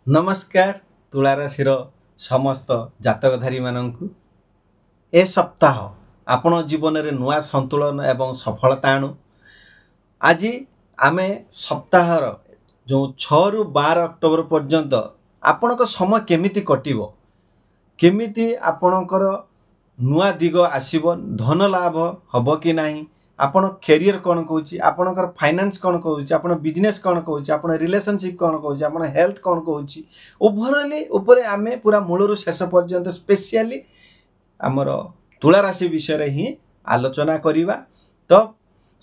नमस्कार तुला राशि समस्त जातकधारी मानू ए सप्ताह आपण जीवन में नुआ संतुलन एवं सफलता आणु। आज आमे सप्ताह जो 6 रु 12 अक्टोबर पर्यंत आपण समय केमिति कटिबो, केमिति आपणकर नुआ दिग आसीबो, धन लाभ हबो कि नाही, आपण कैरियर कौन कहूँ, आपणकर फाइनेंस कौन कहूँ, आपण बिजनेस कौन कहूँ, आपण रिलेशनशिप कौन कहूँ, आपण हेल्थ कौन कहूँ, ओवरऑली ऊपर आमे पूरा मूलरू शेष पर्यंत स्पेशली आमर तुला राशि विषय ही आलोचना करिबा। तो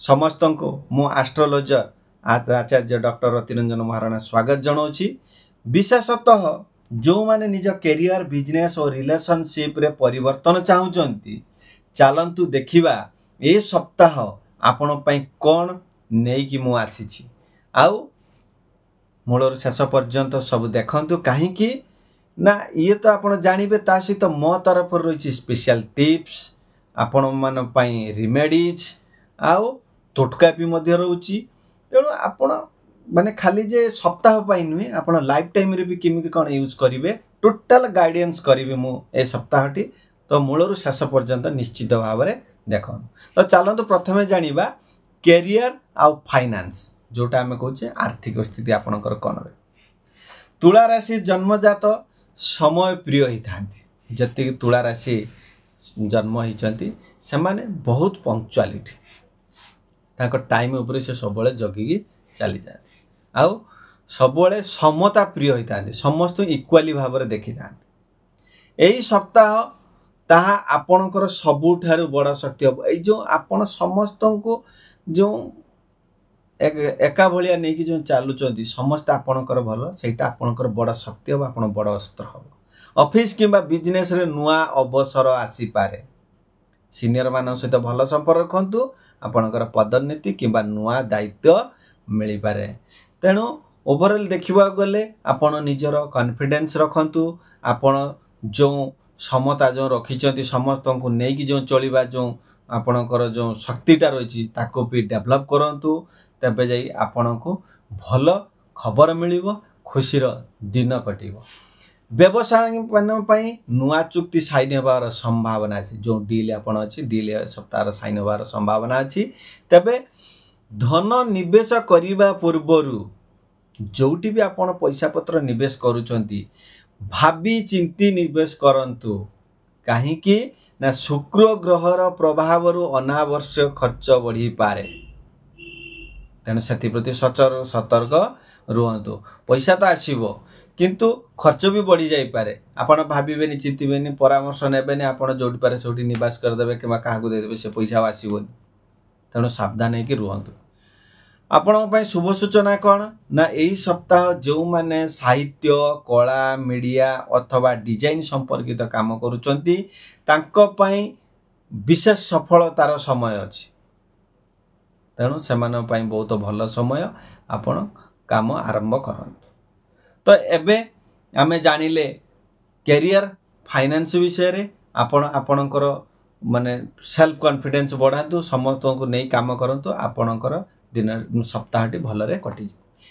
समस्त को मु एस्ट्रोलॉजर आचार्य डॉक्टर रतिरंजन महाराणा स्वागत जनाऊँगी। विशेषतः जो माने निज कैरियर बिजनेस और रिलेशनशिप रे परिवर्तन चाहूचंती, चलंतु देखिबा ए सप्ताह आपण पई कोन नेई कि मु आसीछि। आउ मूलर शेष पर्यंत सब देखंतु, कहीं ना ये तो आपण जानिबे, ता सहित मो तरफ रही स्पेशल टिप्स, आपण मान पई रिमेडीज आउ तोटका भी मध्य रहउची। तेणु आपण माने खाली जे सप्ताह पई नुहे, आपण लाइफ टाइम रे भी केमिति कोन यूज करिवे, टोटल गाइडेंस करिवे मु ए सप्ताहटी। तो मूलर शेष पर्यंत निश्चित भाव में देखो। तो चलतु प्रथमे जानिबा कैरियर आउ फाइनेंस, जोटा आमे कहूचे आर्थिक स्थिति आपणकर कौन रहे। तुला राशि जन्मजात समय प्रिय ही थांती, जति तुला राशि जन्म होती से माने बहुत पंक्चुअलिटी, ताको टाइम ऊपर से सब जगिकी चली जाती, आउ सब समता प्रिय ही थांती, समस्त इक्वाली भाव में देखी थांती। एही सप्ताह ताहा आपणकर सबुठारु बड़ शक्ति हम। ये जो आपण समस्त को जो एका भलिया नहीं कि जो चलुचंती समस्त आपणकर भल, सेटा आपणकर बड़ शक्ति हम, आपण बड़ अस्त्र हम। ऑफिस किंबा बिजनेस रे नुआ अवसर आसी पारे, सीनियर मान सहित भल संपर्क रखंतु, आपणकर पदोन्नति किंबा नुआ दायित्व मिली पारे। तेणु ओवरऑल देखिबा गले आपण निजर कॉन्फिडेंस रखंतु, आपण जो समता जो रखी समस्त को नहीं जो चलवा, जो आपणकर जो शक्तिटा रही ताको भी डेवलप करंतु, तबे जाई आपण को भल खबर मिलिबो, खुशीर दिन कटिबो। व्यवसाय पई नुआ चुक्ति साइन होबार संभावना अछि, जो डील आपण अछि डील सप्ताह साइन होबार संभावना अछि। तबे धन निवेश करिबा पूर्वरु जोटी भी आपण पैसा पत्र निवेश करूचंती, भावी चिंती निवेश करंतु, कहीं ना शुक्र ग्रहर प्रभाव अनावश्यक खर्च बढ़ी पारे। तेणु से प्रति सतर्क रुहतु। पैसा तो आसीबो किंतु खर्च भी बढ़ी जाई पारे, आपण भाबिबेनी चिंतिबेनी, परामर्श नेबेनी, आपण जोटी पारे सोटी निवास करदेबे किंबा काहाकू देदेबे, से पैसा आसीबोनी। तेणु सावधान होकर रुहतु। आपण शुभ सूचना कौन ना, यही सप्ताह जो माने साहित्य कला मीडिया अथवा डिजाइन संपर्कित काम करुचंती, तांको पई विशेष सफलतार समय अछि। तेणु सेमान पई बहुत भल समय, आपण काम आरंभ करंतु। तो एबे आमे जानिले कैरियर फाइनेंस विषय रे, आपण आपणकर माने सेल्फ कॉन्फिडेंस बढ़ातु, समस्त को नहीं काम करंतु, आपणकर दिन सप्ताहटी भलरे कटि।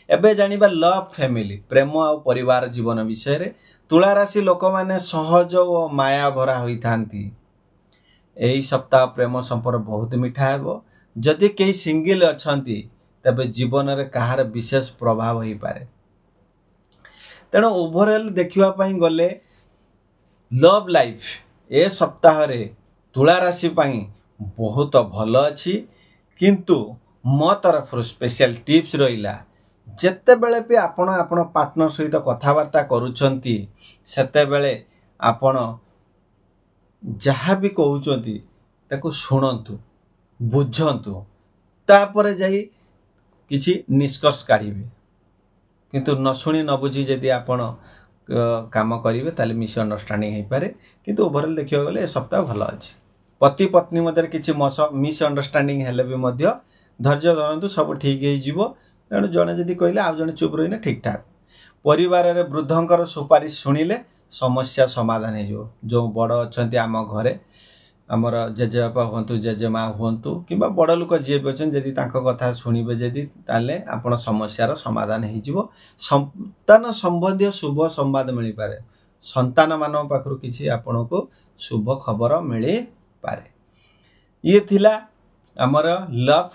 एबे जानिबा लव फैमिली, प्रेम आ परिवार जीवन विषय रे। तुला राशि लोक माने सहज और माया भरा होई थांती। एही सप्ताह प्रेम संपर्क बहुत मिठा हेबो। जदि केही सिंगल अछंती, तबे जीवन रे कहार विशेष प्रभाव होई पारे। तेणु ओवरऑल देखिबा पई गले लव लाइफ ए सप्ताह रे तुला राशि पई बहुत भल अछि। किंतु मो तरफ स्पेशल टिप्स रहिला, जेते बेले भी आपण आपण पार्टनर सहित कथावार्ता करूछंती, सेते बेले आपण जहाँ भी कहउछंती ताको सुनंतु, बुझंतु, तापरे जाई किछि निष्कर्ष काढिबे। किंतु न सुनी न बुझी यदि आपण काम करिवे, ताले मिसअंडरस्टैंडिंग हे पारे। किंतु ओवरऑल देखियो गले ए सप्ताह भल अछि। पति पत्नी मध्य किछि मिसअंडरस्टैंडिंग हेले भी मध्य धैर्य धरंतु, सब ठीक हो जीवो। तेणु जड़े जदि कहले आ जड़े चुप रही ठीक ठाक। परिवार रे वृद्धंकर सुपारिश शुणिले समस्या समाधान हो। जो बड़ अच्छा आम घरे आमर जेजेबापा हूँ जेजेमा हूँ कि बड़ लोक जी भी अच्छे जदि कथा शुणे जदि ताले आपण समस्यार समाधान हो संतान संबंधी शुभ संवाद मिल पारे संतान मान पाखु किसी आपण को शुभ खबर मिल पारे। ये थिला आमर लव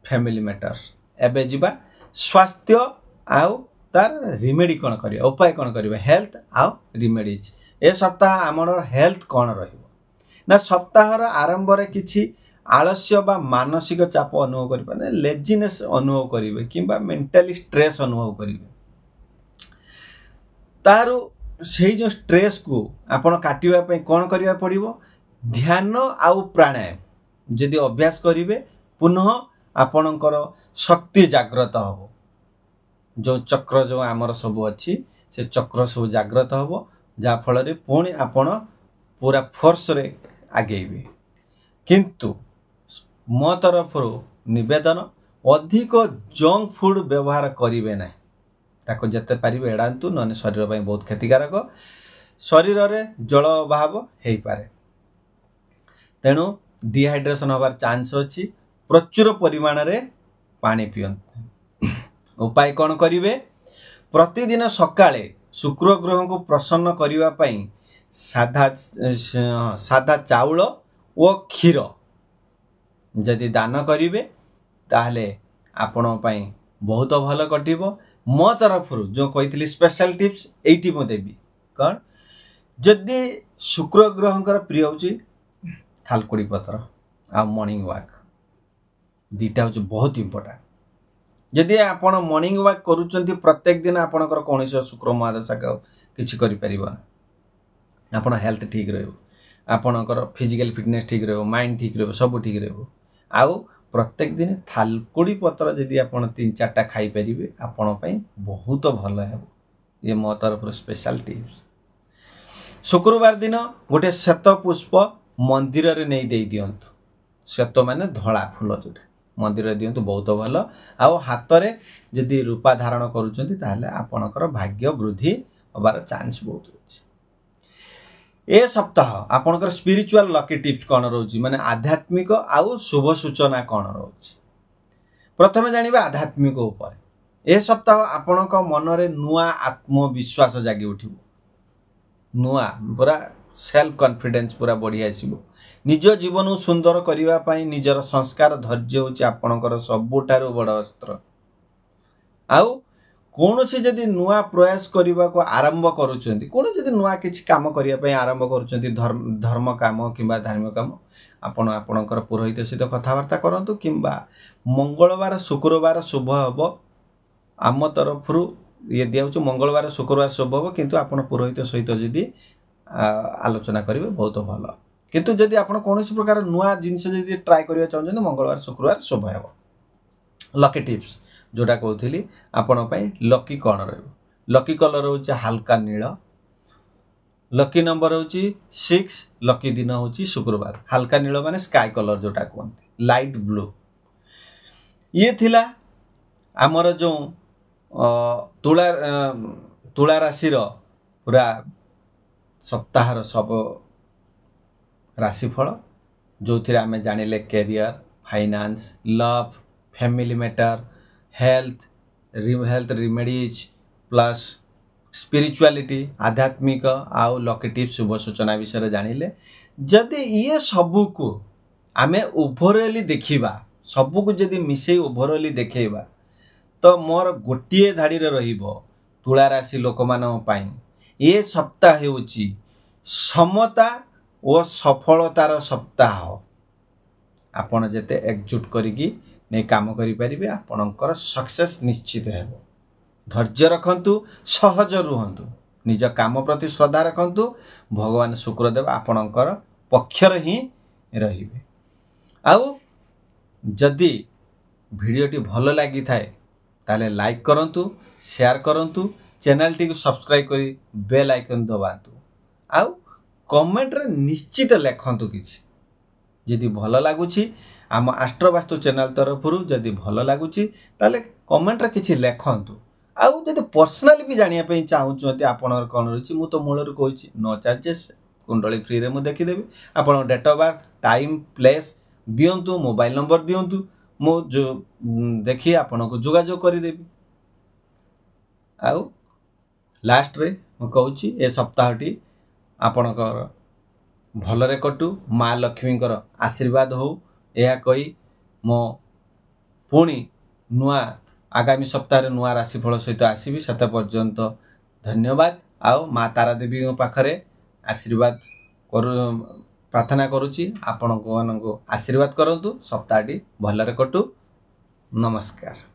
फैमिली मैटर्स। एबे जिबा स्वास्थ्य आउ तार रिमेडी कौन करिया उपाय कौन करिया हेल्थ आउ रिमेडीज। ए सप्ताह आमर हेल्थ कौन रहिबो ना सप्ताहर आरंभ रे किछि आलस्य बा मानसिक चाप अनुभव करिबे लेजीनेस अनुभव करिबे किंबा मेंटली स्ट्रेस अनुभव करिबे तारो सेही जो स्ट्रेस को आपण काटिबा पई कोन करिया पड़िबो ध्यान आउ प्राणायाम जदि अभ्यास करिवे पुनः आपणकर शक्ति जागृत हबो जो चक्र जो आमर सब अच्छी से चक्र सब जागृत हबो जा फल रे पुणी आपण पूरा फोर्स रे आगेबे। किंतु मो तरफ निवेदन अधिक जंक फूड व्यवहार करिवे ना ताको जते पारिबे एडांतु नने शरीर पई बहुत क्षतिकारक शरीर रे जल अभाव हेई पारे तेणु डिहाइड्रेशन होबार चांस अछि। प्रचुर परिमाण रे पानी पियंतु। उपाय कौन करिवे प्रतिदिन सकाळे शुक्र ग्रह को प्रसन्न करिवा पई सादा चाउल ओ क्षीर जदि दान करिवे ताहले आपण पई बहुत भल कटिबो। मो तरफ जो कहितली स्पेशल टिप्स एटी मो देबी कौन जदि शुक्र ग्रहंकर प्रिय होची थालकुड़ी पत्र आ मॉर्निंग वॉक दीटा होची बहुत इंपोर्टेंट। जदि आपण मॉर्निंग वॉक करूचंती प्रत्येक दिन आपणकर कोनोसी शुक्र महादशा किछि करि परिबो आपण हेल्थ ठीक रहबो आपणकर फिजिकल फिटनेस ठीक रहबो माइंड ठीक रहबो सब ठीक रहबो। आउ प्रत्येक दिन थालकुड़ी पत्र जदि आपण 3-4टा खाई परिबे आपण पई बहुत भल हेबो। ये मो तरफ स्पेशल टिप्स। शुक्रवार दिन गोटे श्वेत पुष्प मंदिर रे नहीं दे दियंतु श्वेत माने धला फूल जोटा मंदिर रे दियंतु बहुत भल। आउ हाथ रे जदि रूपा धारण करूचंती ताहले आपणकर भाग्य वृद्धि होबार चांस बहुत अछि। ए सप्ताह आपणकर स्पिरिचुअल लकी टिप्स कौन रोची माने आध्यात्मिक आउ शुभ सूचना कौन रोची। प्रथमे जानिबा आध्यात्मिक ऊपर। ए सप्ताह आपणक मन रे नुआ आत्मविश्वास जागी उठिबो नुआ पूरा सेल्फ कॉन्फिडेंस पूरा बढ़ी आसीबो। निज जीवन सुंदर करिवा पई निजर संस्कार धैर्य होची आपणकर सबुठारु बड़ अस्त्र। आउ कोनोसी जदि नुआ प्रयास करबा को आरंभ करूचंती कोन जदि नुआ किछि काम करिया पई आरंभ करूचंती धर्म काम किंबा धार्मिक काम आपण आपणकर पुरोहित सहित कथावार्ता करंतु किंबा मंगलवार शुक्रवार शुभ हबो। आम तरफरु ये दियाउछु मंगलवार शुक्रवार शुभ हबो किंतु आपण पुरोहित सहित जदि आलोचना करिवे बहुत भल। किंतु जदि आपण कोनोसी प्रकार नुआ जिंस जदि ट्राई करिया चाहउछन मंगलवार शुक्रवार शुभ हबो। लकी टिप्स जोटा कहूली आपण पई लकी कौन रहिबो लकी कलर होची हल्का नील लकी नंबर होची 6 लकी दिन होची शुक्रवार हल्का नील माने स्काई कलर जोटा कहंती लाइट ब्लू। ये थिला आमर जो तुला राशि रो पूरा सप्ताहर सब राशिफल जो थिरा हमें जानिले career finance love family matter health remedies plus spirituality आध्यात्मिक आउ लकी टिप्स शुभ सूचना विषय जानिले जदि ये सबू को आमे ओवरऑली देखिबा सबू को जदि मिसई ओवरऑली देखेबा तो मोर गोटिए धाड़ी रे रहिबो तुला राशि लोक मानन पई ये सप्ताह हेउची समता और सफलतार सप्ताह। आपण जते एकजुट करिकी ने काम करि परिबे आपणकर सक्सेस निश्चित हेबो। धैर्य रखंतु सहज रुहंतु निज काम प्रति श्रद्धा रखंतु भगवान शुक्रदेव आपणकर पक्षर ही रहिबे। आउ जदि वीडियोटी भल लागि थाए ताले लाइक करंतु शेयर करंतु चैनल टी को सब्सक्राइब करी बेल आइकन दबांतु आउ कमेंट रे निश्चित लेखंतु किछि जदि भल लागुछि आम आस्ट्रोवास्तु चैनल तरफरु जदि भल लागुछि ताले कमेंट रे किछि लेखंतु आउ जदि पर्सनली भी जानिया पई चाहूछंती आपनर कोन रुचि मु तो मूलर कहूछि नो चार्जेस कुंडली फ्री रे मु देखिदेवी आपण date of birth time place दियंतु मोबाइल नंबर दियंतु मु जो देखी आपण को जोगाजोग करदेवी आउ लास्ट रे मु कहूची ए सप्ताहटी आपणकर भलरे कटु माँ लक्ष्मी आशीर्वाद हो यह कही मो पुणी नुआ आगामी सप्ताह नुआ राशिफल सहित आसबि सेत पर्यंत धन्यवाद आउ माँ तारा देवी पाखरे आशीर्वाद प्रार्थना करुच्ची आपण को आशीर्वाद करंतु सप्ताहटी भलरे कटु नमस्कार।